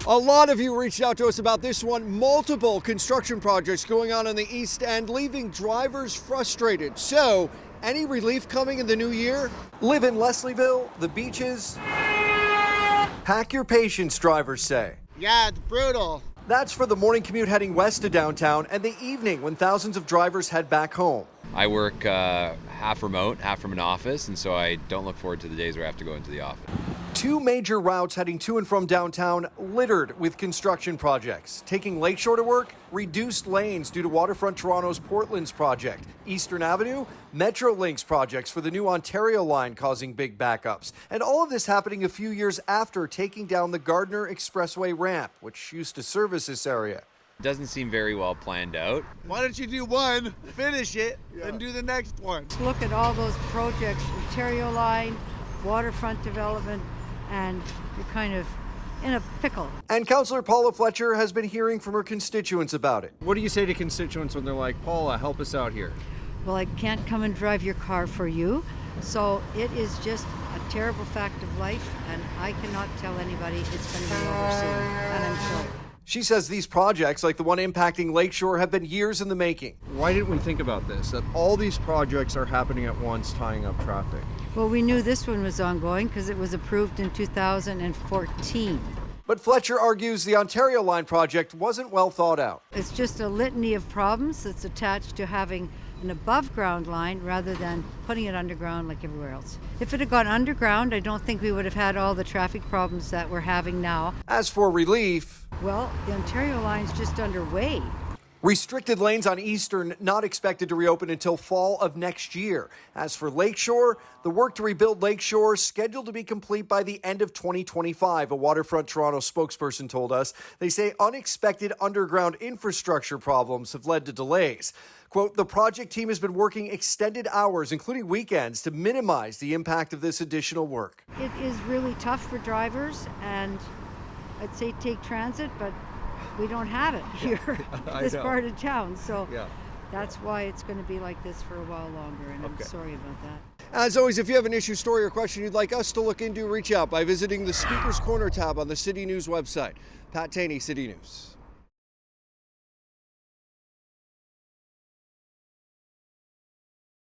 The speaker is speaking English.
A lot of you reached out to us about this one. Multiple construction projects going on the East End, leaving drivers frustrated. So, any relief coming in the new year? Live in Leslieville, the beaches. Pack your patience, drivers say. Yeah, it's brutal. That's for the morning commute heading west to downtown and the evening when thousands of drivers head back home. I work half remote, half from an office, and so I don't look forward to the days where I have to go into the office. Two major routes heading to and from downtown littered with construction projects. Taking Lakeshore to work, reduced lanes due to Waterfront Toronto's Portland's project. Eastern Avenue, Metrolinx projects for the new Ontario line causing big backups. And all of this happening a few years after taking down the Gardner Expressway ramp, which used to service this area. Doesn't seem very well planned out. Why don't you do one, finish it, and do the next one? Look at all those projects, Ontario line, waterfront development, and you're kind of in a pickle. And Councillor Paula Fletcher has been hearing from her constituents about it. What do you say to constituents when they're like, Paula, help us out here? Well, I can't come and drive your car for you. So it is just a terrible fact of life, and I cannot tell anybody it's going to be over soon, and I'm sorry. She says these projects, like the one impacting Lakeshore, have been years in the making. Why didn't we think about this? That all these projects are happening at once, tying up traffic. Well, we knew this one was ongoing because it was approved in 2014. But Fletcher argues the Ontario line project wasn't well thought out. It's just a litany of problems that's attached to having an above-ground line rather than putting it underground like everywhere else. If it had gone underground, I don't think we would have had all the traffic problems that we're having now. As for relief, well, the Ontario line's just underway. Restricted lanes on Eastern not expected to reopen until fall of next year. As for Lakeshore, the work to rebuild Lakeshore is scheduled to be complete by the end of 2025, a Waterfront Toronto spokesperson told us. They say unexpected underground infrastructure problems have led to delays. Quote, the project team has been working extended hours, including weekends, to minimize the impact of this additional work. It is really tough for drivers, and I'd say take transit, but we don't have it here, this part of town. So that's why it's going to be like this for a while longer, and I'm sorry about that. As always, if you have an issue, story, or question you'd like us to look into, reach out by visiting the Speaker's Corner tab on the City News website. Pat Taney, City News.